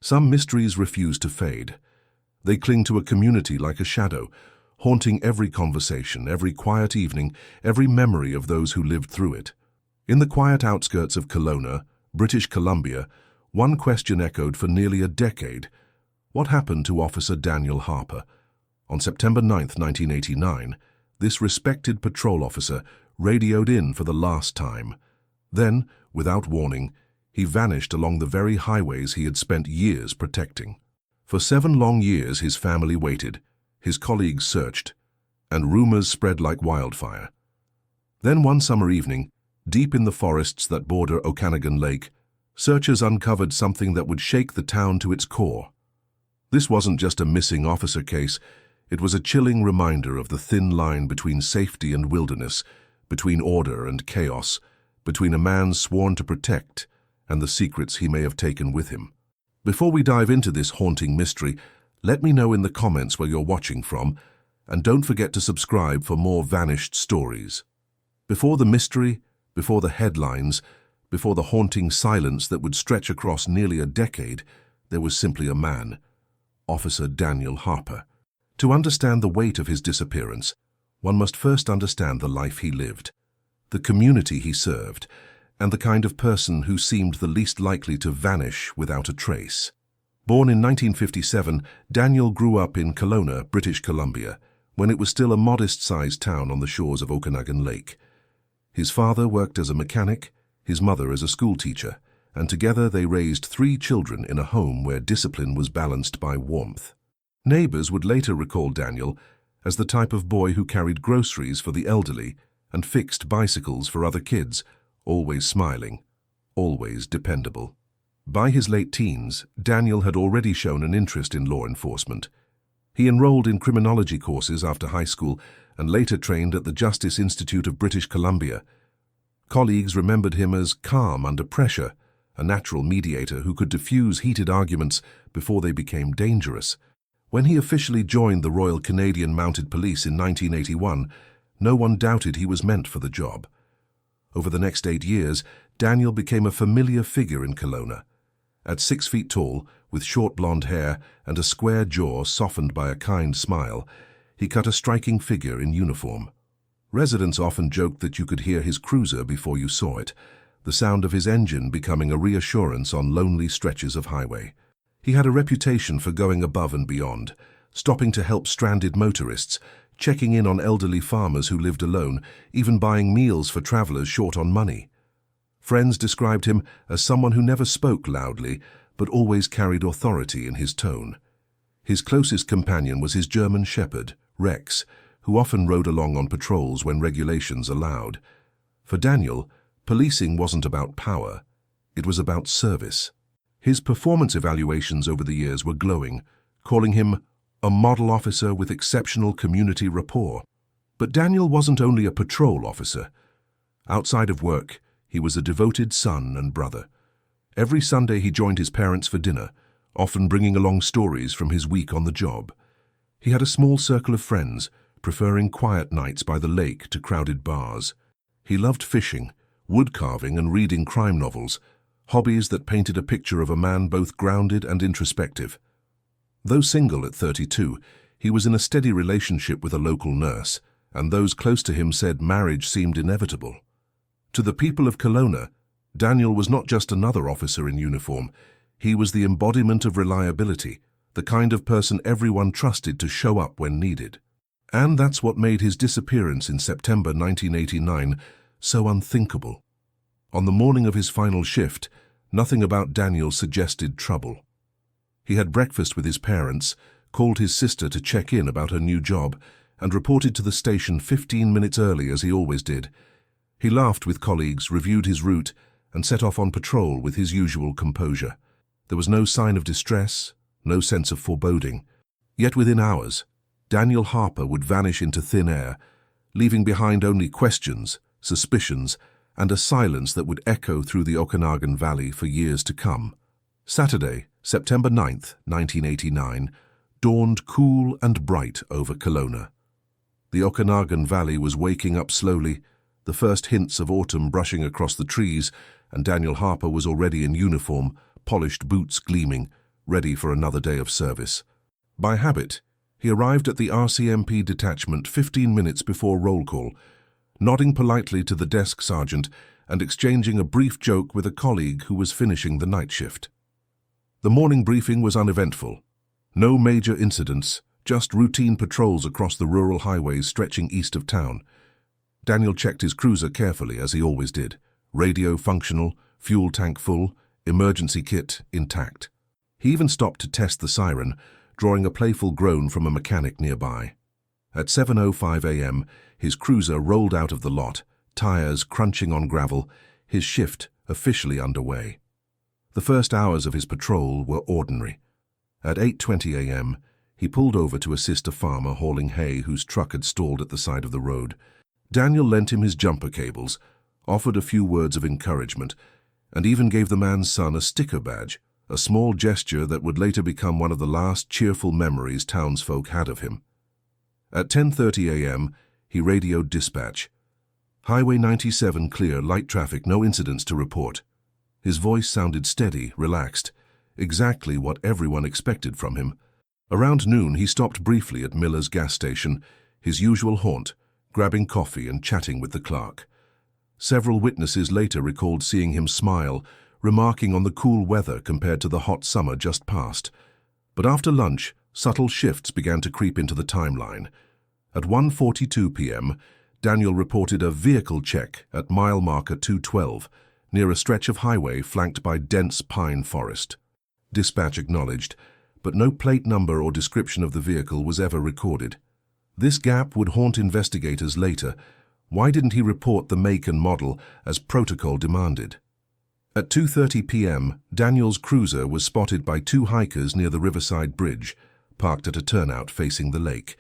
Some mysteries refuse to fade. They cling to a community like a shadow, haunting every conversation, every quiet evening, every memory of those who lived through it. In the quiet outskirts of Kelowna, British Columbia, one question echoed for nearly a decade. What happened to Officer Daniel Harper? On September 9, 1989, this respected patrol officer radioed in for the last time. Then, without warning, he vanished along the very highways he had spent years protecting. For 7 long years his family waited, his colleagues searched, and rumors spread like wildfire. Then one summer evening, deep in the forests that border Okanagan Lake, searchers uncovered something that would shake the town to its core. This wasn't just a missing officer case, it was a chilling reminder of the thin line between safety and wilderness, between order and chaos, between a man sworn to protect and the secrets he may have taken with him. Before we dive into this haunting mystery, let me know in the comments where you're watching from, and don't forget to subscribe for more vanished stories. Before the mystery, before the headlines, before the haunting silence that would stretch across nearly a decade, there was simply a man, Officer Daniel Harper. To understand the weight of his disappearance, one must first understand the life he lived, the community he served, and the kind of person who seemed the least likely to vanish without a trace. Born in 1957, Daniel grew up in Kelowna, British Columbia, when it was still a modest-sized town on the shores of Okanagan Lake. His father worked as a mechanic, his mother as a schoolteacher, and together they raised 3 children in a home where discipline was balanced by warmth. Neighbors would later recall Daniel as the type of boy who carried groceries for the elderly and fixed bicycles for other kids, always smiling, always dependable. By his late teens, Daniel had already shown an interest in law enforcement. He enrolled in criminology courses after high school and later trained at the Justice Institute of British Columbia. Colleagues remembered him as calm under pressure, a natural mediator who could diffuse heated arguments before they became dangerous. When he officially joined the Royal Canadian Mounted Police in 1981, no one doubted he was meant for the job. Over the next 8 years, Daniel became a familiar figure in Kelowna. At 6 feet tall, with short blonde hair and a square jaw softened by a kind smile, he cut a striking figure in uniform. Residents often joked that you could hear his cruiser before you saw it, the sound of his engine becoming a reassurance on lonely stretches of highway. He had a reputation for going above and beyond, stopping to help stranded motorists, checking in on elderly farmers who lived alone, even buying meals for travelers short on money. Friends described him as someone who never spoke loudly, but always carried authority in his tone. His closest companion was his German shepherd, Rex, who often rode along on patrols when regulations allowed. For Daniel, policing wasn't about power, it was about service. His performance evaluations over the years were glowing, calling him a model officer with exceptional community rapport. But Daniel wasn't only a patrol officer. Outside of work, he was a devoted son and brother. Every Sunday he joined his parents for dinner, often bringing along stories from his week on the job. He had a small circle of friends, preferring quiet nights by the lake to crowded bars. He loved fishing, wood carving and reading crime novels, hobbies that painted a picture of a man both grounded and introspective. Though single at 32, he was in a steady relationship with a local nurse, and those close to him said marriage seemed inevitable. To the people of Kelowna, Daniel was not just another officer in uniform. He was the embodiment of reliability, the kind of person everyone trusted to show up when needed. And that's what made his disappearance in September 1989 so unthinkable. On the morning of his final shift, nothing about Daniel suggested trouble. He had breakfast with his parents, called his sister to check in about her new job, and reported to the station 15 minutes early as he always did. He laughed with colleagues, reviewed his route, and set off on patrol with his usual composure. There was no sign of distress, no sense of foreboding. Yet within hours, Daniel Harper would vanish into thin air, leaving behind only questions, suspicions, and a silence that would echo through the Okanagan Valley for years to come. Saturday, September 9th, 1989, dawned cool and bright over Kelowna. The Okanagan Valley was waking up slowly, the first hints of autumn brushing across the trees, and Daniel Harper was already in uniform, polished boots gleaming, ready for another day of service. By habit, he arrived at the RCMP detachment 15 minutes before roll call, nodding politely to the desk sergeant and exchanging a brief joke with a colleague who was finishing the night shift. The morning briefing was uneventful. No major incidents, just routine patrols across the rural highways stretching east of town. Daniel checked his cruiser carefully, as he always did. Radio functional, fuel tank full, emergency kit intact. He even stopped to test the siren, drawing a playful groan from a mechanic nearby. At 7:05 a.m., his cruiser rolled out of the lot, tires crunching on gravel, his shift officially underway. The first hours of his patrol were ordinary. At 8:20 a.m., he pulled over to assist a farmer hauling hay whose truck had stalled at the side of the road. Daniel lent him his jumper cables, offered a few words of encouragement, and even gave the man's son a sticker badge, a small gesture that would later become one of the last cheerful memories townsfolk had of him. At 10:30 a.m., he radioed dispatch. Highway 97 clear, light traffic, no incidents to report. His voice sounded steady, relaxed, exactly what everyone expected from him. Around noon, he stopped briefly at Miller's gas station, his usual haunt, grabbing coffee and chatting with the clerk. Several witnesses later recalled seeing him smile, remarking on the cool weather compared to the hot summer just past. But after lunch, subtle shifts began to creep into the timeline. At 1:42 p.m., Daniel reported a vehicle check at mile marker 212, near a stretch of highway flanked by dense pine forest. Dispatch acknowledged, but no plate number or description of the vehicle was ever recorded. This gap would haunt investigators later. Why didn't he report the make and model as protocol demanded? At 2:30 p.m., Daniel's cruiser was spotted by two hikers near the Riverside Bridge, parked at a turnout facing the lake.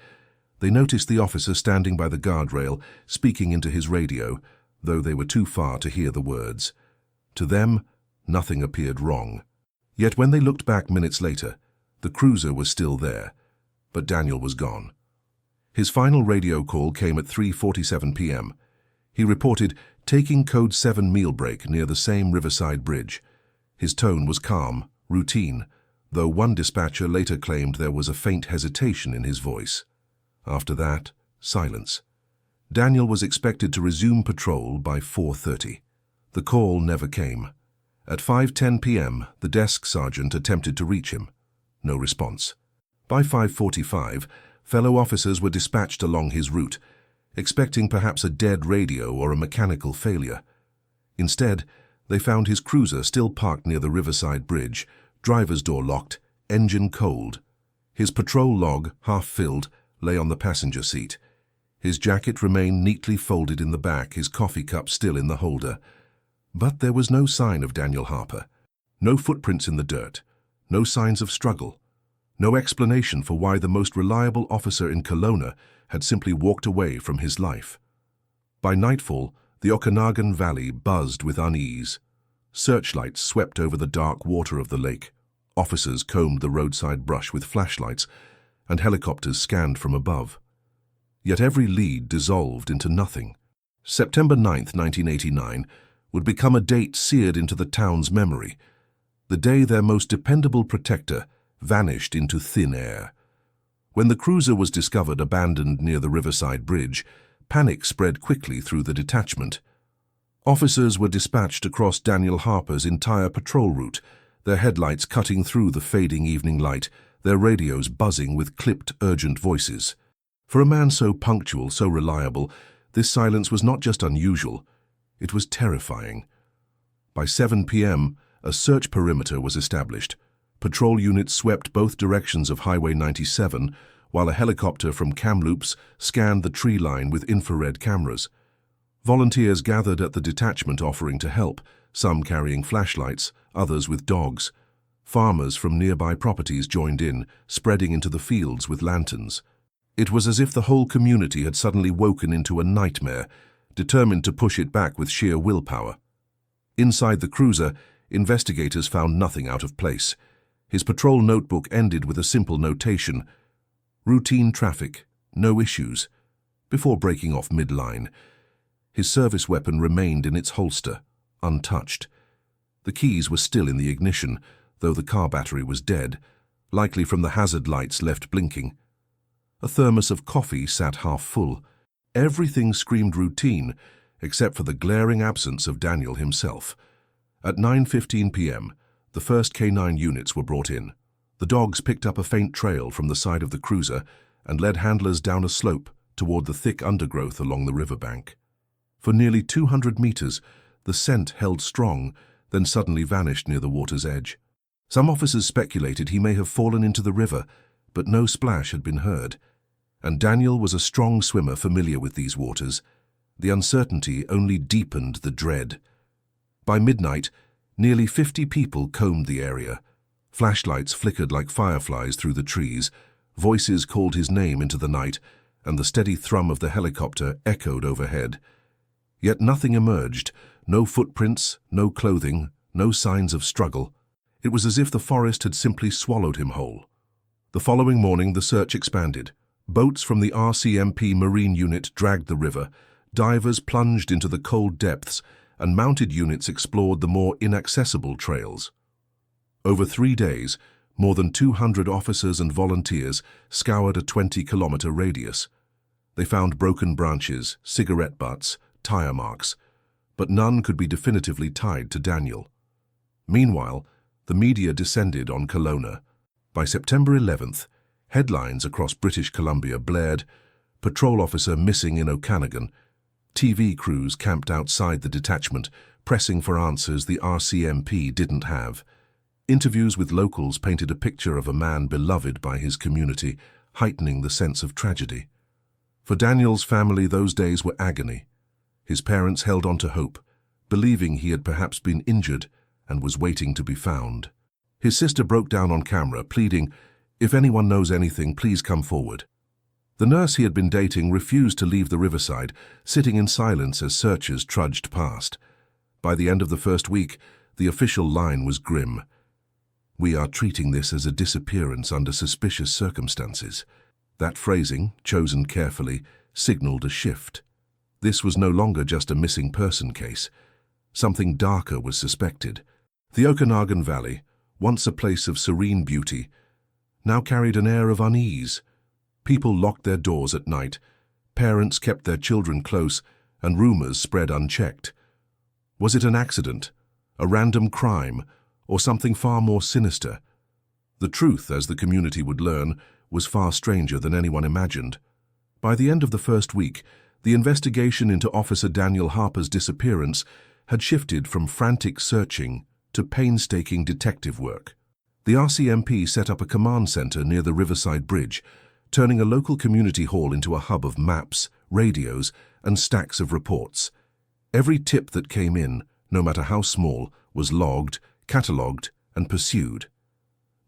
They noticed the officer standing by the guardrail, speaking into his radio, though they were too far to hear the words. To them, nothing appeared wrong. Yet when they looked back minutes later, the cruiser was still there, but Daniel was gone. His final radio call came at 3:47 p.m. He reported taking Code 7 meal break near the same Riverside Bridge. His tone was calm, routine, though one dispatcher later claimed there was a faint hesitation in his voice. After that, silence. Daniel was expected to resume patrol by 4:30. The call never came. At 5:10 p.m., the desk sergeant attempted to reach him. No response. By 5:45, fellow officers were dispatched along his route, expecting perhaps a dead radio or a mechanical failure. Instead, they found his cruiser still parked near the Riverside Bridge, driver's door locked, engine cold. His patrol log, half filled, lay on the passenger seat. His jacket remained neatly folded in the back, his coffee cup still in the holder. But there was no sign of Daniel Harper. No footprints in the dirt. No signs of struggle. No explanation for why the most reliable officer in Kelowna had simply walked away from his life. By nightfall, the Okanagan Valley buzzed with unease. Searchlights swept over the dark water of the lake. Officers combed the roadside brush with flashlights, and helicopters scanned from above. Yet every lead dissolved into nothing. September 9th, 1989, would become a date seared into the town's memory, the day their most dependable protector vanished into thin air. When the cruiser was discovered abandoned near the Riverside Bridge, panic spread quickly through the detachment. Officers were dispatched across Daniel Harper's entire patrol route, their headlights cutting through the fading evening light, their radios buzzing with clipped, urgent voices. For a man so punctual, so reliable, this silence was not just unusual, it was terrifying. By 7 p.m., a search perimeter was established. Patrol units swept both directions of Highway 97, while a helicopter from Kamloops scanned the tree line with infrared cameras. Volunteers gathered at the detachment offering to help, some carrying flashlights, others with dogs. Farmers from nearby properties joined in, spreading into the fields with lanterns. It was as if the whole community had suddenly woken into a nightmare, determined to push it back with sheer willpower. Inside the cruiser, investigators found nothing out of place. His patrol notebook ended with a simple notation: routine traffic, no issues, before breaking off mid-line. His service weapon remained in its holster, untouched. The keys were still in the ignition, though the car battery was dead, likely from the hazard lights left blinking. A thermos of coffee sat half full. Everything screamed routine, except for the glaring absence of Daniel himself. At 9:15 p.m., the first K9 units were brought in. The dogs picked up a faint trail from the side of the cruiser and led handlers down a slope toward the thick undergrowth along the riverbank. For nearly 200 meters, the scent held strong, then suddenly vanished near the water's edge. Some officers speculated he may have fallen into the river, but no splash had been heard. And Daniel was a strong swimmer familiar with these waters. The uncertainty only deepened the dread. By midnight, nearly 50 people combed the area. Flashlights flickered like fireflies through the trees, voices called his name into the night, and the steady thrum of the helicopter echoed overhead. Yet nothing emerged, no footprints, no clothing, no signs of struggle. It was as if the forest had simply swallowed him whole. The following morning, the search expanded. Boats from the RCMP Marine Unit dragged the river, divers plunged into the cold depths, and mounted units explored the more inaccessible trails. Over 3 days, more than 200 officers and volunteers scoured a 20-kilometer radius. They found broken branches, cigarette butts, tire marks, but none could be definitively tied to Daniel. Meanwhile, the media descended on Kelowna. By September 11th, headlines across British Columbia blared, "Patrol officer missing in Okanagan." TV crews camped outside the detachment, pressing for answers the RCMP didn't have. Interviews with locals painted a picture of a man beloved by his community, heightening the sense of tragedy. For Daniel's family, those days were agony. His parents held on to hope, believing he had perhaps been injured and was waiting to be found. His sister broke down on camera, pleading, "If anyone knows anything, please come forward." The nurse he had been dating refused to leave the riverside, sitting in silence as searchers trudged past. By the end of the first week, the official line was grim. "We are treating this as a disappearance under suspicious circumstances." That phrasing, chosen carefully, signaled a shift. This was no longer just a missing person case. Something darker was suspected. The Okanagan Valley, once a place of serene beauty, now carried an air of unease. People locked their doors at night, parents kept their children close, and rumors spread unchecked. Was it an accident, a random crime, or something far more sinister? The truth, as the community would learn, was far stranger than anyone imagined. By the end of the first week, the investigation into Officer Daniel Harper's disappearance had shifted from frantic searching to painstaking detective work. The RCMP set up a command center near the Riverside Bridge, turning a local community hall into a hub of maps, radios, and stacks of reports. Every tip that came in, no matter how small, was logged, catalogued, and pursued.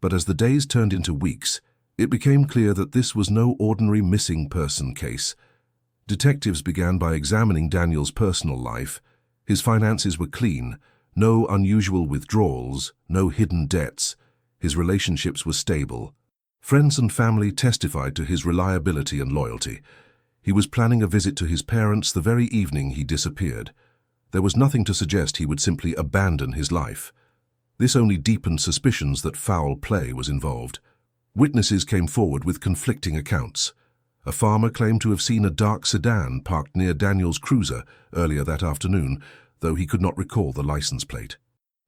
But as the days turned into weeks, it became clear that this was no ordinary missing person case. Detectives began by examining Daniel's personal life. His finances were clean, no unusual withdrawals, no hidden debts. His relationships were stable. Friends and family testified to his reliability and loyalty. He was planning a visit to his parents the very evening he disappeared. There was nothing to suggest he would simply abandon his life. This only deepened suspicions that foul play was involved. Witnesses came forward with conflicting accounts. A farmer claimed to have seen a dark sedan parked near Daniel's cruiser earlier that afternoon, though he could not recall the license plate.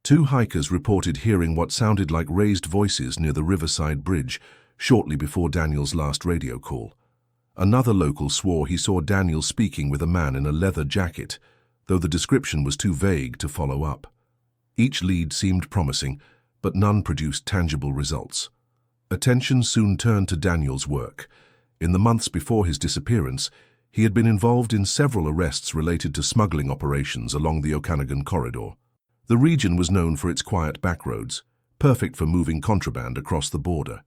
2 hikers reported hearing what sounded like raised voices near the Riverside Bridge shortly before Daniel's last radio call. Another local swore he saw Daniel speaking with a man in a leather jacket, though the description was too vague to follow up. Each lead seemed promising, but none produced tangible results. Attention soon turned to Daniel's work. In the months before his disappearance, he had been involved in several arrests related to smuggling operations along the Okanagan corridor. The region was known for its quiet backroads, perfect for moving contraband across the border.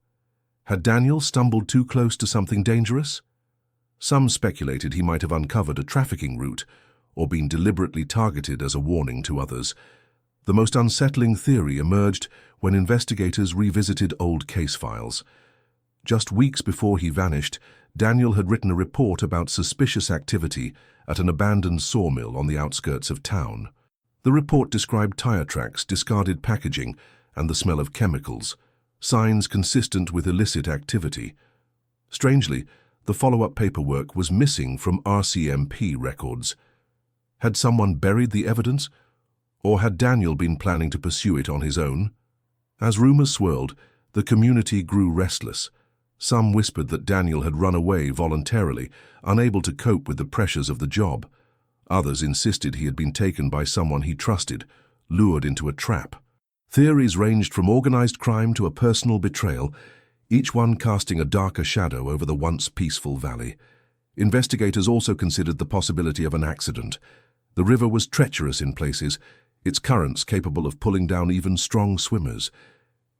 Had Daniel stumbled too close to something dangerous? Some speculated he might have uncovered a trafficking route or been deliberately targeted as a warning to others. The most unsettling theory emerged when investigators revisited old case files. Just weeks before he vanished, Daniel had written a report about suspicious activity at an abandoned sawmill on the outskirts of town. The report described tire tracks, discarded packaging, and the smell of chemicals, signs consistent with illicit activity. Strangely, the follow-up paperwork was missing from RCMP records. Had someone buried the evidence, or had Daniel been planning to pursue it on his own? As rumors swirled, the community grew restless. Some whispered that Daniel had run away voluntarily, unable to cope with the pressures of the job. Others insisted he had been taken by someone he trusted, lured into a trap. Theories ranged from organized crime to a personal betrayal, each one casting a darker shadow over the once peaceful valley. Investigators also considered the possibility of an accident. The river was treacherous in places, its currents capable of pulling down even strong swimmers.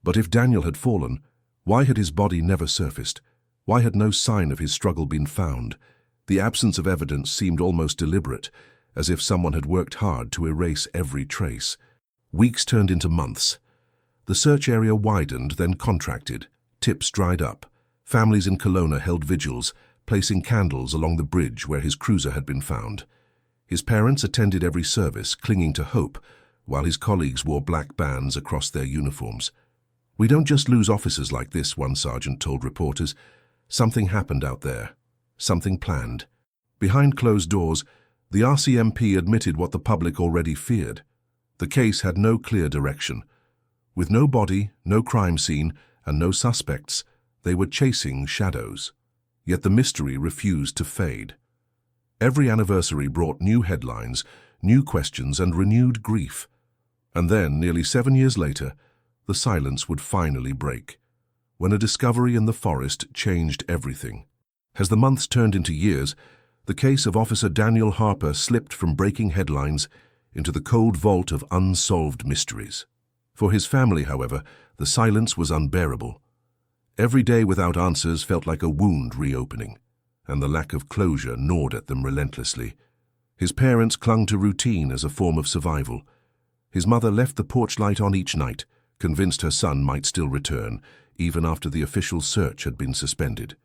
But if Daniel had fallen, why had his body never surfaced? Why had no sign of his struggle been found? The absence of evidence seemed almost deliberate, as if someone had worked hard to erase every trace. Weeks turned into months. The search area widened, then contracted. Tips dried up. Families in Kelowna held vigils, placing candles along the bridge where his cruiser had been found. His parents attended every service, clinging to hope, while his colleagues wore black bands across their uniforms. "We don't just lose officers like this," one sergeant told reporters. "Something happened out there. Something planned." Behind closed doors, the RCMP admitted what the public already feared. The case had no clear direction. With no body, no crime scene, and no suspects, they were chasing shadows. Yet the mystery refused to fade. Every anniversary brought new headlines, new questions, and renewed grief. And then, nearly 7 years later, the silence would finally break, when a discovery in the forest changed everything. As the months turned into years, the case of Officer Daniel Harper slipped from breaking headlines into the cold vault of unsolved mysteries. For his family, however, the silence was unbearable. Every day without answers felt like a wound reopening, and the lack of closure gnawed at them relentlessly. His parents clung to routine as a form of survival. His mother left the porch light on each night, convinced her son might still return, even after the official search had been suspended.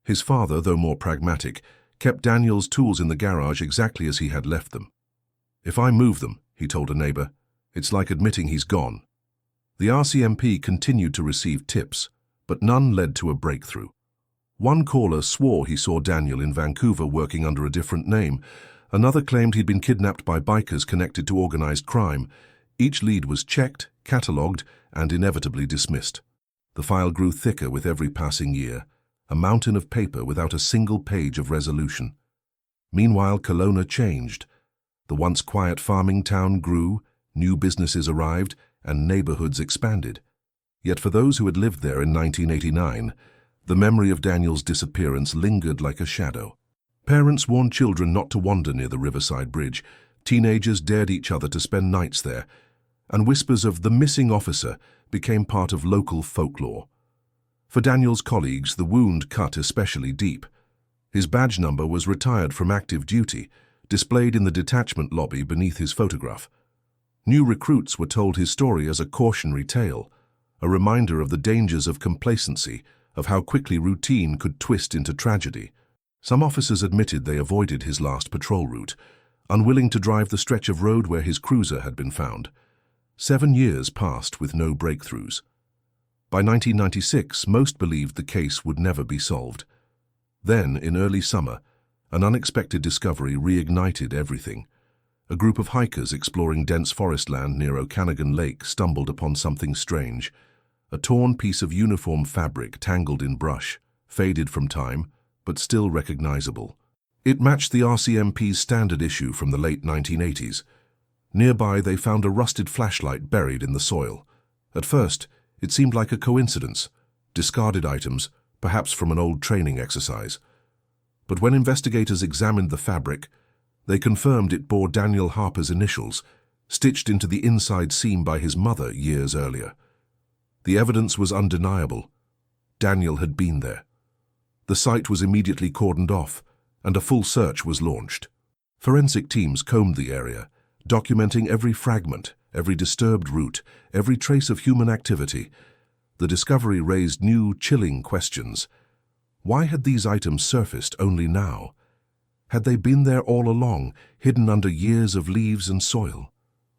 His father, though more pragmatic, kept Daniel's tools in the garage exactly as he had left them. "If I move them," he told a neighbor, "it's like admitting he's gone." The RCMP continued to receive tips, but none led to a breakthrough. One caller swore he saw Daniel in Vancouver working under a different name. Another claimed he'd been kidnapped by bikers connected to organized crime. Each lead was checked, catalogued, and inevitably dismissed. The file grew thicker with every passing year, a mountain of paper without a single page of resolution. Meanwhile, Kelowna changed. The once quiet farming town grew, new businesses arrived, and neighborhoods expanded. Yet for those who had lived there in 1989, the memory of Daniel's disappearance lingered like a shadow. Parents warned children not to wander near the riverside bridge. Teenagers dared each other to spend nights there, and whispers of the missing officer became part of local folklore. For Daniel's colleagues, the wound cut especially deep. His badge number was retired from active duty, displayed in the detachment lobby beneath his photograph. New recruits were told his story as a cautionary tale, a reminder of the dangers of complacency, of how quickly routine could twist into tragedy. Some officers admitted they avoided his last patrol route, unwilling to drive the stretch of road where his cruiser had been found. 7 years passed with no breakthroughs. By 1996, most believed the case would never be solved. Then, in early summer, an unexpected discovery reignited everything. A group of hikers exploring dense forest land near Okanagan Lake stumbled upon something strange. A torn piece of uniform fabric tangled in brush, faded from time, but still recognizable. It matched the RCMP's standard issue from the late 1980s. Nearby, they found a rusted flashlight buried in the soil. At first, it seemed like a coincidence, discarded items, perhaps from an old training exercise. But when investigators examined the fabric, they confirmed it bore Daniel Harper's initials, stitched into the inside seam by his mother years earlier. The evidence was undeniable. Daniel had been there. The site was immediately cordoned off, and a full search was launched. Forensic teams combed the area, documenting every fragment, every disturbed root, every trace of human activity. The discovery raised new, chilling questions. Why had these items surfaced only now? Had they been there all along, hidden under years of leaves and soil?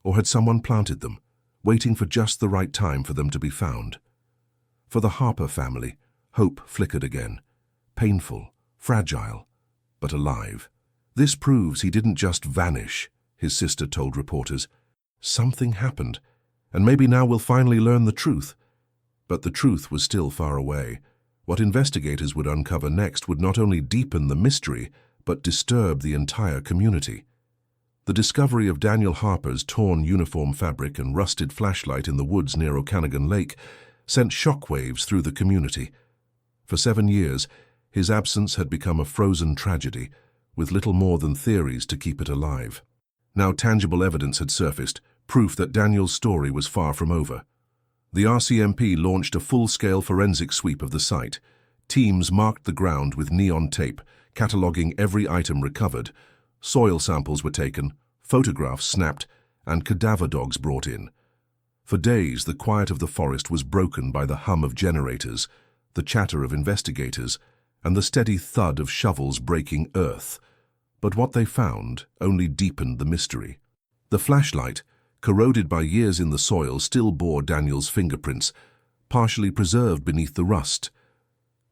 Or had someone planted them, waiting for just the right time for them to be found. For the Harper family, hope flickered again. Painful, fragile, but alive. "This proves he didn't just vanish," his sister told reporters. "Something happened, and maybe now we'll finally learn the truth." But the truth was still far away. What investigators would uncover next would not only deepen the mystery, but disturb the entire community. The discovery of Daniel Harper's torn uniform fabric and rusted flashlight in the woods near Okanagan Lake sent shockwaves through the community. For 7 years, his absence had become a frozen tragedy, with little more than theories to keep it alive. Now tangible evidence had surfaced, proof that Daniel's story was far from over. The RCMP launched a full-scale forensic sweep of the site. Teams marked the ground with neon tape, cataloguing every item recovered. Soil samples were taken, photographs snapped, and cadaver dogs brought in. For days, the quiet of the forest was broken by the hum of generators, the chatter of investigators, and the steady thud of shovels breaking earth. But what they found only deepened the mystery. The flashlight, corroded by years in the soil, still bore Daniel's fingerprints, partially preserved beneath the rust.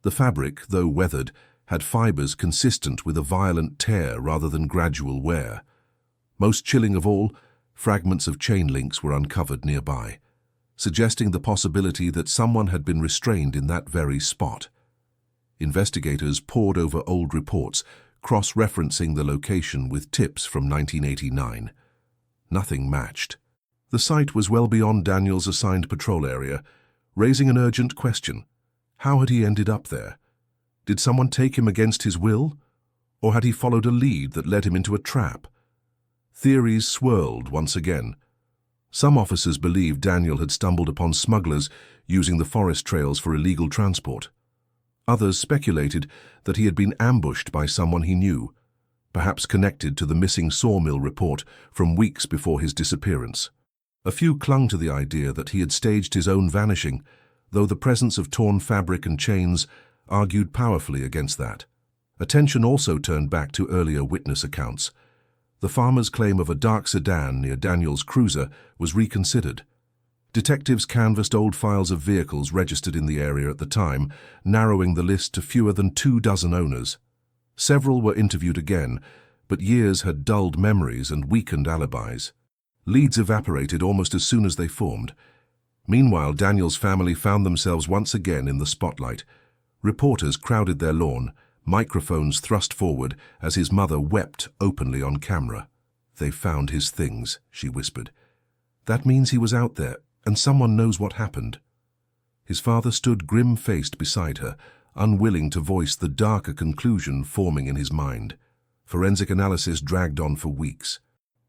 The fabric, though weathered, had fibers consistent with a violent tear rather than gradual wear. Most chilling of all, fragments of chain links were uncovered nearby, suggesting the possibility that someone had been restrained in that very spot. Investigators pored over old reports, cross-referencing the location with tips from 1989. Nothing matched. The site was well beyond Daniel's assigned patrol area, raising an urgent question. How had he ended up there? Did someone take him against his will? Or had he followed a lead that led him into a trap? Theories swirled once again. Some officers believed Daniel had stumbled upon smugglers using the forest trails for illegal transport. Others speculated that he had been ambushed by someone he knew, perhaps connected to the missing sawmill report from weeks before his disappearance. A few clung to the idea that he had staged his own vanishing, though the presence of torn fabric and chains argued powerfully against that. Attention also turned back to earlier witness accounts. The farmer's claim of a dark sedan near Daniel's cruiser was reconsidered. Detectives canvassed old files of vehicles registered in the area at the time, narrowing the list to fewer than 24 owners. Several were interviewed again, but years had dulled memories and weakened alibis. Leads evaporated almost as soon as they formed. Meanwhile, Daniel's family found themselves once again in the spotlight. Reporters crowded their lawn, microphones thrust forward as his mother wept openly on camera. "They found his things," she whispered. "That means he was out there, and someone knows what happened." His father stood grim-faced beside her, unwilling to voice the darker conclusion forming in his mind. Forensic analysis dragged on for weeks.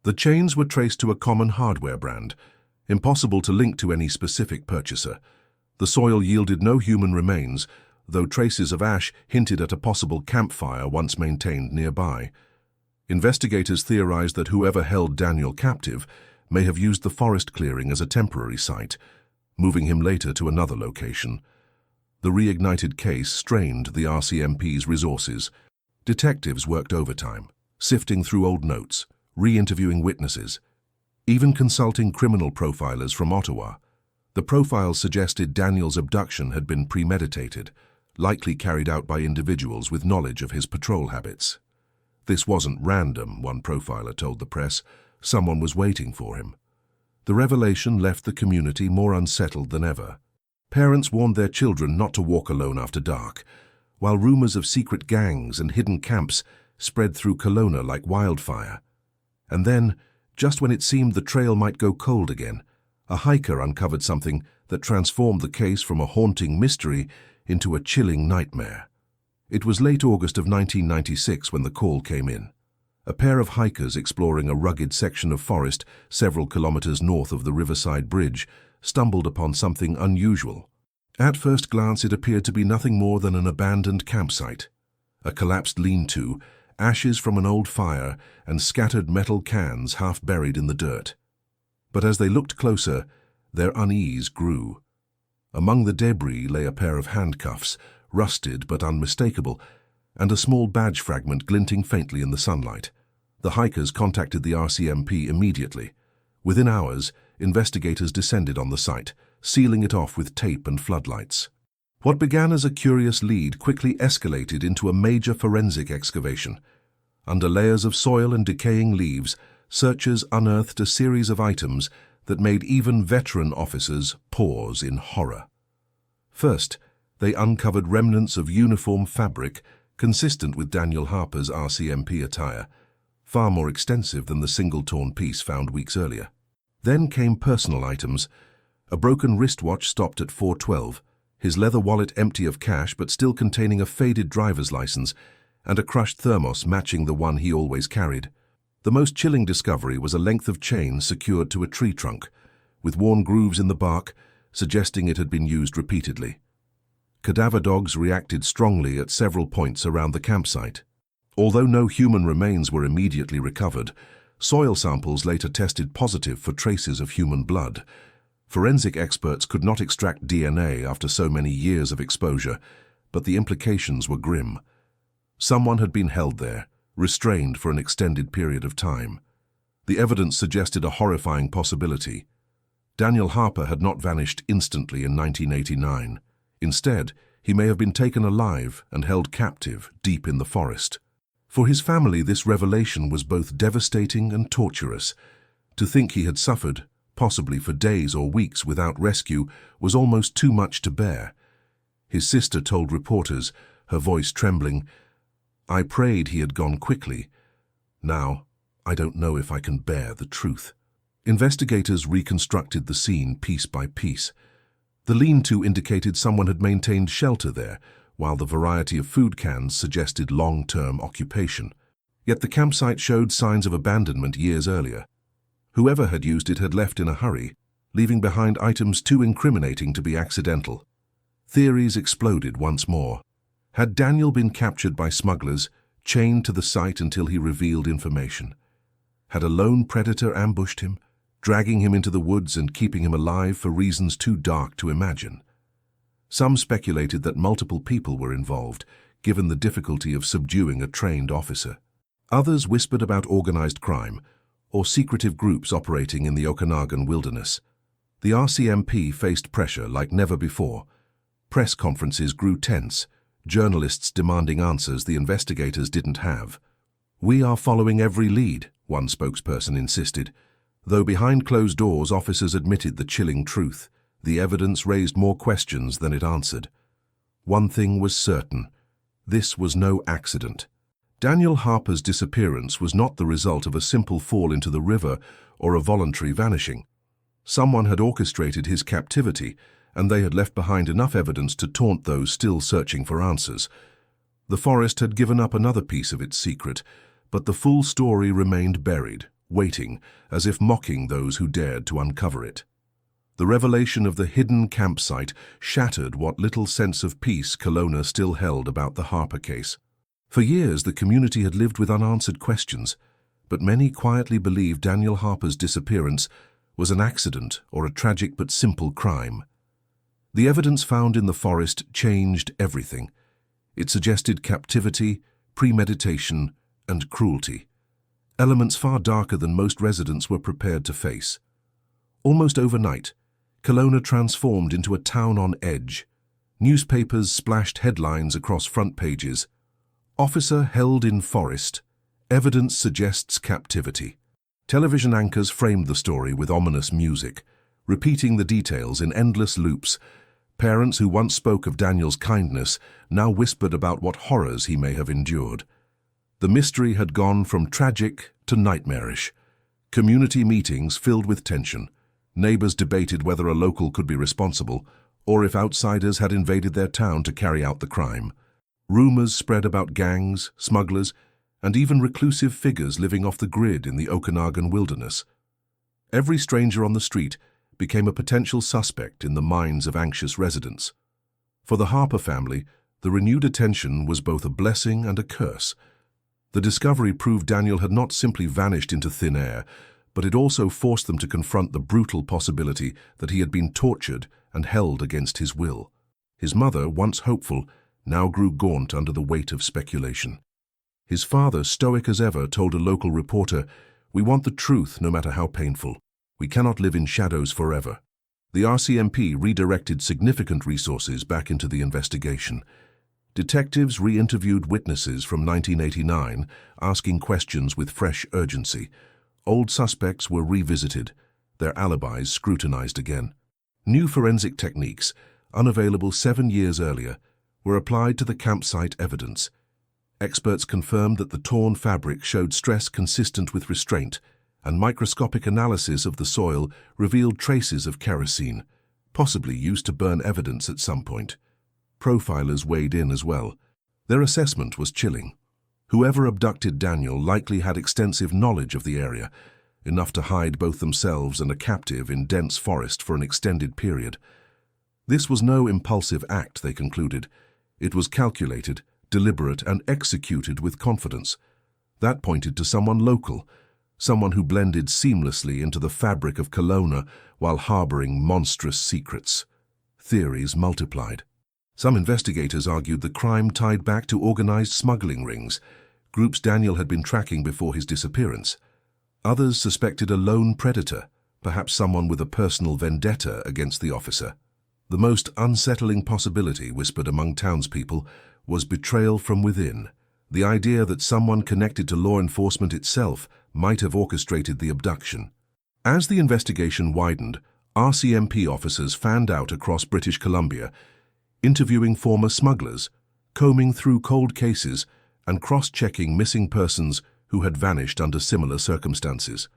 The chains were traced to a common hardware brand, impossible to link to any specific purchaser. The soil yielded no human remains, though traces of ash hinted at a possible campfire once maintained nearby. Investigators theorized that whoever held Daniel captive may have used the forest clearing as a temporary site, moving him later to another location. The reignited case strained the RCMP's resources. Detectives worked overtime, sifting through old notes, re-interviewing witnesses, even consulting criminal profilers from Ottawa. The profiles suggested Daniel's abduction had been premeditated, likely carried out by individuals with knowledge of his patrol habits. "This wasn't random," one profiler told the press. "Someone was waiting for him." The revelation left the community more unsettled than ever. Parents warned their children not to walk alone after dark, while rumors of secret gangs and hidden camps spread through Kelowna like wildfire. And then, just when it seemed the trail might go cold again, a hiker uncovered something that transformed the case from a haunting mystery into a chilling nightmare. It was late August of 1996 when the call came in. A pair of hikers exploring a rugged section of forest several kilometers north of the Riverside Bridge stumbled upon something unusual. At first glance, it appeared to be nothing more than an abandoned campsite. A collapsed lean-to, ashes from an old fire, and scattered metal cans half buried in the dirt. But as they looked closer, their unease grew. Among the debris lay a pair of handcuffs, rusted but unmistakable, and a small badge fragment glinting faintly in the sunlight. The hikers contacted the RCMP immediately. Within hours, investigators descended on the site, sealing it off with tape and floodlights. What began as a curious lead quickly escalated into a major forensic excavation. Under layers of soil and decaying leaves, searchers unearthed a series of items that made even veteran officers pause in horror. First, they uncovered remnants of uniform fabric consistent with Daniel Harper's RCMP attire, far more extensive than the single torn piece found weeks earlier. Then came personal items, a broken wristwatch stopped at 412, his leather wallet empty of cash but still containing a faded driver's license, and a crushed thermos matching the one he always carried. The most chilling discovery was a length of chain secured to a tree trunk, with worn grooves in the bark, suggesting it had been used repeatedly. Cadaver dogs reacted strongly at several points around the campsite. Although no human remains were immediately recovered, soil samples later tested positive for traces of human blood. Forensic experts could not extract DNA after so many years of exposure, but the implications were grim. Someone had been held there, restrained for an extended period of time. The evidence suggested a horrifying possibility. Daniel Harper had not vanished instantly in 1989. Instead, he may have been taken alive and held captive deep in the forest. For his family, this revelation was both devastating and torturous. To think he had suffered, possibly for days or weeks without rescue, was almost too much to bear. His sister told reporters, her voice trembling, "I prayed he had gone quickly. Now, I don't know if I can bear the truth." Investigators reconstructed the scene piece by piece. The lean-to indicated someone had maintained shelter there, while the variety of food cans suggested long-term occupation. Yet the campsite showed signs of abandonment years earlier. Whoever had used it had left in a hurry, leaving behind items too incriminating to be accidental. Theories exploded once more. Had Daniel been captured by smugglers, chained to the site until he revealed information? Had a lone predator ambushed him, dragging him into the woods and keeping him alive for reasons too dark to imagine? Some speculated that multiple people were involved, given the difficulty of subduing a trained officer. Others whispered about organized crime, or secretive groups operating in the Okanagan wilderness. The RCMP faced pressure like never before. Press conferences grew tense, journalists demanding answers the investigators didn't have. "We are following every lead," one spokesperson insisted. Though behind closed doors officers admitted the chilling truth, the evidence raised more questions than it answered. One thing was certain: this was no accident. Daniel Harper's disappearance was not the result of a simple fall into the river or a voluntary vanishing. Someone had orchestrated his captivity, and they had left behind enough evidence to taunt those still searching for answers. The forest had given up another piece of its secret, but the full story remained buried, waiting, as if mocking those who dared to uncover it. The revelation of the hidden campsite shattered what little sense of peace Kelowna still held about the Harper case. For years, the community had lived with unanswered questions, but many quietly believed Daniel Harper's disappearance was an accident or a tragic but simple crime. The evidence found in the forest changed everything. It suggested captivity, premeditation, and cruelty, elements far darker than most residents were prepared to face. Almost overnight, Kelowna transformed into a town on edge. Newspapers splashed headlines across front pages. "Officer held in forest. Evidence suggests captivity." Television anchors framed the story with ominous music, repeating the details in endless loops. Parents who once spoke of Daniel's kindness now whispered about what horrors he may have endured. The mystery had gone from tragic to nightmarish. Community meetings filled with tension. Neighbors debated whether a local could be responsible, or if outsiders had invaded their town to carry out the crime. Rumors spread about gangs, smugglers, and even reclusive figures living off the grid in the Okanagan wilderness. Every stranger on the street became a potential suspect in the minds of anxious residents. For the Harper family, the renewed attention was both a blessing and a curse. The discovery proved Daniel had not simply vanished into thin air, but it also forced them to confront the brutal possibility that he had been tortured and held against his will. His mother, once hopeful, now grew gaunt under the weight of speculation. His father, stoic as ever, told a local reporter, "We want the truth no matter how painful. We cannot live in shadows forever. The RCMP redirected significant resources back into the investigation. Detectives re-interviewed witnesses from 1989, asking questions with fresh urgency. Old suspects were revisited, their alibis scrutinized again. New forensic techniques, unavailable 7 years earlier, were applied to the campsite evidence. Experts confirmed that the torn fabric showed stress consistent with restraint, and microscopic analysis of the soil revealed traces of kerosene, possibly used to burn evidence at some point. Profilers weighed in as well. Their assessment was chilling. Whoever abducted Daniel likely had extensive knowledge of the area, enough to hide both themselves and a captive in dense forest for an extended period. This was no impulsive act, they concluded. It was calculated, deliberate, and executed with confidence. That pointed to someone local, someone who blended seamlessly into the fabric of Kelowna while harboring monstrous secrets. Theories multiplied. Some investigators argued the crime tied back to organized smuggling rings, groups Daniel had been tracking before his disappearance. Others suspected a lone predator, perhaps someone with a personal vendetta against the officer. The most unsettling possibility, whispered among townspeople, was betrayal from within, the idea that someone connected to law enforcement itself might have orchestrated the abduction. As the investigation widened, RCMP officers fanned out across British Columbia, interviewing former smugglers, combing through cold cases, and cross-checking missing persons who had vanished under similar circumstances.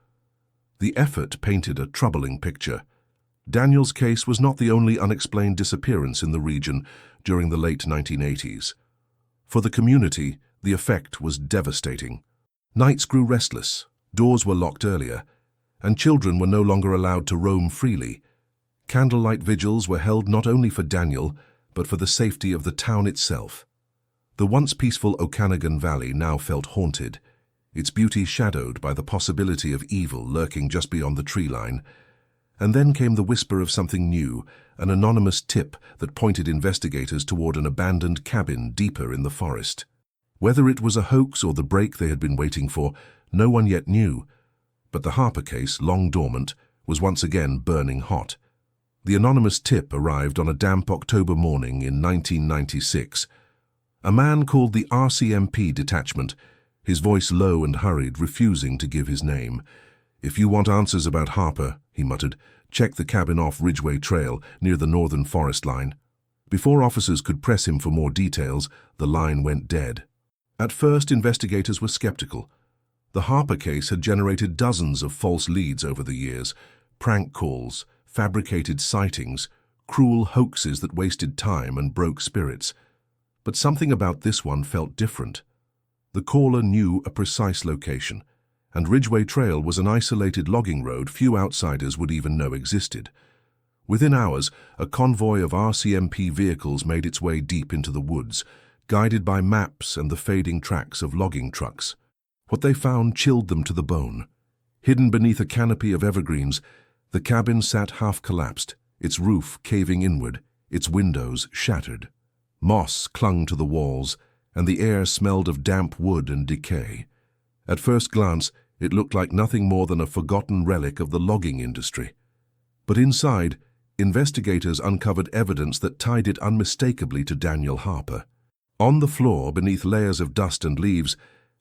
The effort painted a troubling picture. Daniel's case was not the only unexplained disappearance in the region during the late 1980s. For the community, the effect was devastating. Nights grew restless, doors were locked earlier, and children were no longer allowed to roam freely. Candlelight vigils were held not only for Daniel, but for the safety of the town itself. The once peaceful Okanagan Valley now felt haunted, its beauty shadowed by the possibility of evil lurking just beyond the tree line. And then came the whisper of something new, an anonymous tip that pointed investigators toward an abandoned cabin deeper in the forest. Whether it was a hoax or the break they had been waiting for, no one yet knew. But the Harper case, long dormant, was once again burning hot. The anonymous tip arrived on a damp October morning in 1996. A man called the RCMP detachment, his voice low and hurried, refusing to give his name. "If you want answers about Harper," he muttered, "check the cabin off Ridgeway Trail near the northern forest line." Before officers could press him for more details, the line went dead. At first, investigators were skeptical. The Harper case had generated dozens of false leads over the years, prank calls, fabricated sightings, cruel hoaxes that wasted time and broke spirits. But something about this one felt different. The caller knew a precise location, and Ridgeway Trail was an isolated logging road few outsiders would even know existed. Within hours, a convoy of RCMP vehicles made its way deep into the woods, guided by maps and the fading tracks of logging trucks. What they found chilled them to the bone. Hidden beneath a canopy of evergreens, the cabin sat half-collapsed, its roof caving inward, its windows shattered. Moss clung to the walls, and the air smelled of damp wood and decay. At first glance, it looked like nothing more than a forgotten relic of the logging industry. But inside, investigators uncovered evidence that tied it unmistakably to Daniel Harper. On the floor, beneath layers of dust and leaves,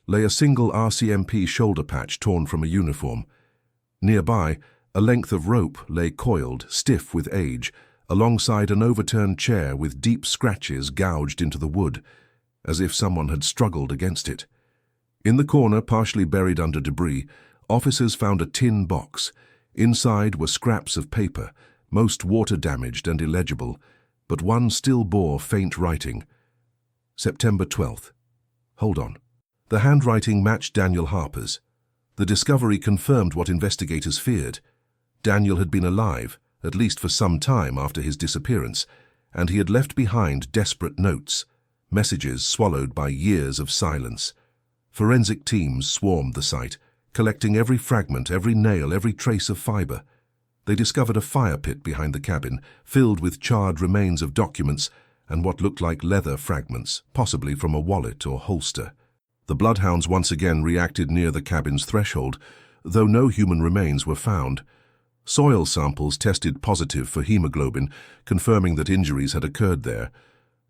lay a single RCMP shoulder patch torn from a uniform. Nearby, a length of rope lay coiled, stiff with age, alongside an overturned chair with deep scratches gouged into the wood, as if someone had struggled against it. In the corner, partially buried under debris, officers found a tin box. Inside were scraps of paper, most water-damaged and illegible, but one still bore faint writing. September 12th. Hold on. The handwriting matched Daniel Harper's. The discovery confirmed what investigators feared. Daniel had been alive, at least for some time after his disappearance, and he had left behind desperate notes, messages swallowed by years of silence. Forensic teams swarmed the site, collecting every fragment, every nail, every trace of fiber. They discovered a fire pit behind the cabin, filled with charred remains of documents and what looked like leather fragments, possibly from a wallet or holster. The bloodhounds once again reacted near the cabin's threshold, though no human remains were found. Soil samples tested positive for hemoglobin, confirming that injuries had occurred there.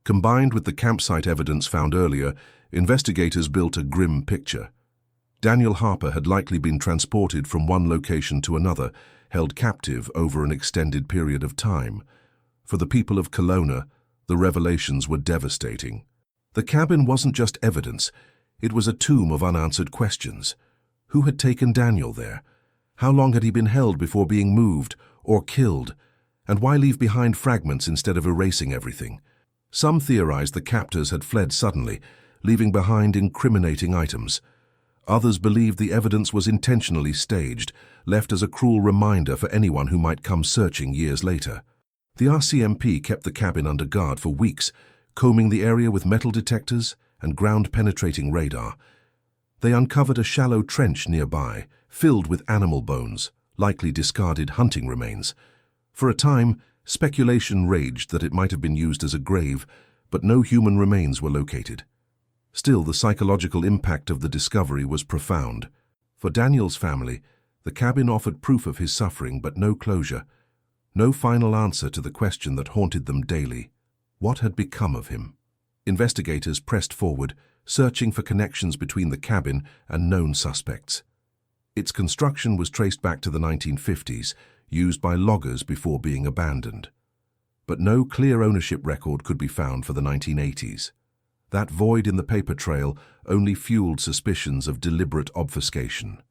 Combined with the campsite evidence found earlier, investigators built a grim picture. Daniel Harper had likely been transported from one location to another, held captive over an extended period of time. For the people of Kelowna, the revelations were devastating. The cabin wasn't just evidence, it was a tomb of unanswered questions. Who had taken Daniel there? How long had he been held before being moved or killed? And why leave behind fragments instead of erasing everything? Some theorized the captors had fled suddenly, leaving behind incriminating items. Others believed the evidence was intentionally staged, left as a cruel reminder for anyone who might come searching years later. The RCMP kept the cabin under guard for weeks, combing the area with metal detectors and ground-penetrating radar. They uncovered a shallow trench nearby, filled with animal bones, likely discarded hunting remains. For a time, speculation raged that it might have been used as a grave, but no human remains were located. Still, the psychological impact of the discovery was profound. For Daniel's family, the cabin offered proof of his suffering but no closure, no final answer to the question that haunted them daily. What had become of him? Investigators pressed forward, searching for connections between the cabin and known suspects. Its construction was traced back to the 1950s, used by loggers before being abandoned. But no clear ownership record could be found for the 1980s. That void in the paper trail only fueled suspicions of deliberate obfuscation.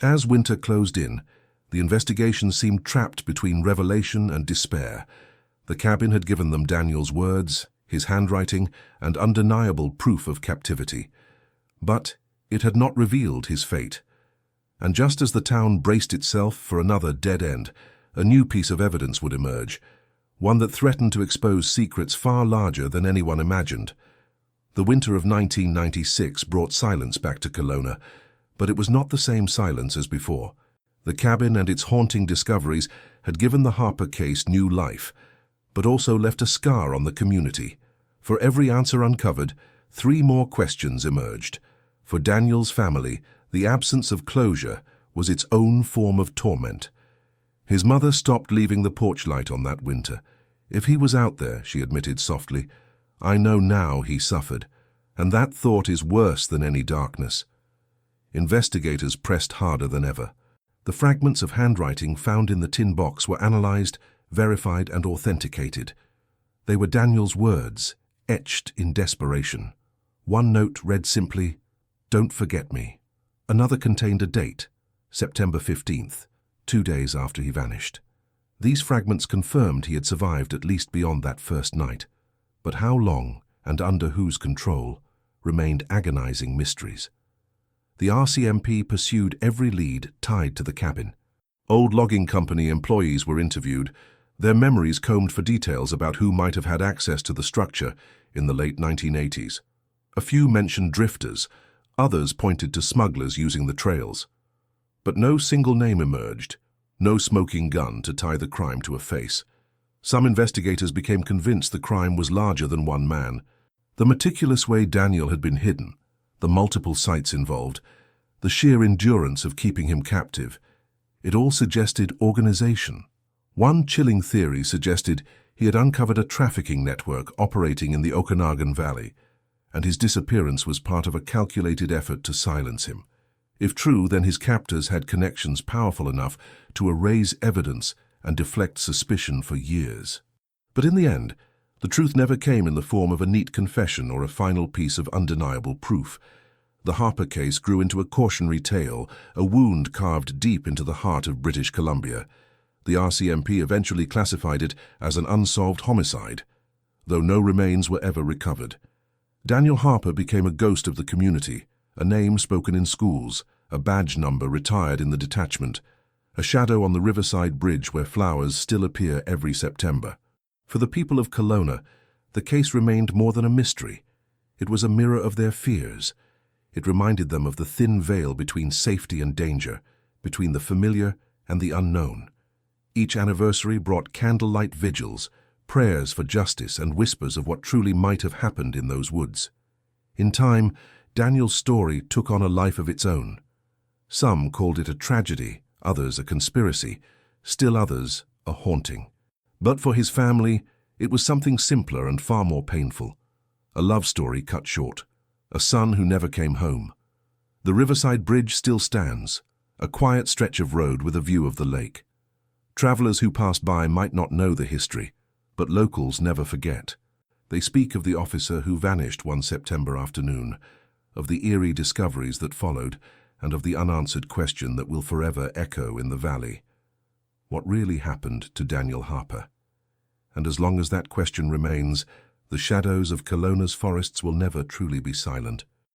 As winter closed in, the investigation seemed trapped between revelation and despair. The cabin had given them Daniel's words, his handwriting, and undeniable proof of captivity. But it had not revealed his fate. And just as the town braced itself for another dead end, a new piece of evidence would emerge, one that threatened to expose secrets far larger than anyone imagined. The winter of 1996 brought silence back to Kelowna, but it was not the same silence as before. The cabin and its haunting discoveries had given the Harper case new life, but also left a scar on the community. For every answer uncovered, 3 more questions emerged. For Daniel's family, the absence of closure was its own form of torment. His mother stopped leaving the porch light on that winter. If he was out there, she admitted softly, I know now he suffered, and that thought is worse than any darkness. Investigators pressed harder than ever. The fragments of handwriting found in the tin box were analyzed, verified, and authenticated. They were Daniel's words, etched in desperation. One note read simply, "Don't forget me." Another contained a date, September 15th, 2 days after he vanished. These fragments confirmed he had survived at least beyond that first night. But how long, and under whose control, remained agonizing mysteries. The RCMP pursued every lead tied to the cabin. Old logging company employees were interviewed, their memories combed for details about who might have had access to the structure in the late 1980s. A few mentioned drifters, others pointed to smugglers using the trails. But no single name emerged, no smoking gun to tie the crime to a face. Some investigators became convinced the crime was larger than one man. The meticulous way Daniel had been hidden, the multiple sites involved, the sheer endurance of keeping him captive, it all suggested organization. One chilling theory suggested he had uncovered a trafficking network operating in the Okanagan Valley, and his disappearance was part of a calculated effort to silence him. If true, then his captors had connections powerful enough to erase evidence and deflect suspicion for years. But in the end, the truth never came in the form of a neat confession or a final piece of undeniable proof. The Harper case grew into a cautionary tale, a wound carved deep into the heart of British Columbia. The RCMP eventually classified it as an unsolved homicide, though no remains were ever recovered. Daniel Harper became a ghost of the community, a name spoken in schools, a badge number retired in the detachment, a shadow on the riverside bridge where flowers still appear every September. For the people of Kelowna, the case remained more than a mystery. It was a mirror of their fears. It reminded them of the thin veil between safety and danger, between the familiar and the unknown. Each anniversary brought candlelight vigils, prayers for justice, and whispers of what truly might have happened in those woods. In time, Daniel's story took on a life of its own. Some called it a tragedy, others a conspiracy, still others a haunting. But for his family, it was something simpler and far more painful. A love story cut short, a son who never came home. The Riverside Bridge still stands, a quiet stretch of road with a view of the lake. Travelers who pass by might not know the history, but locals never forget. They speak of the officer who vanished one September afternoon, of the eerie discoveries that followed, and of the unanswered question that will forever echo in the valley. What really happened to Daniel Harper? And as long as that question remains, the shadows of Kelowna's forests will never truly be silent.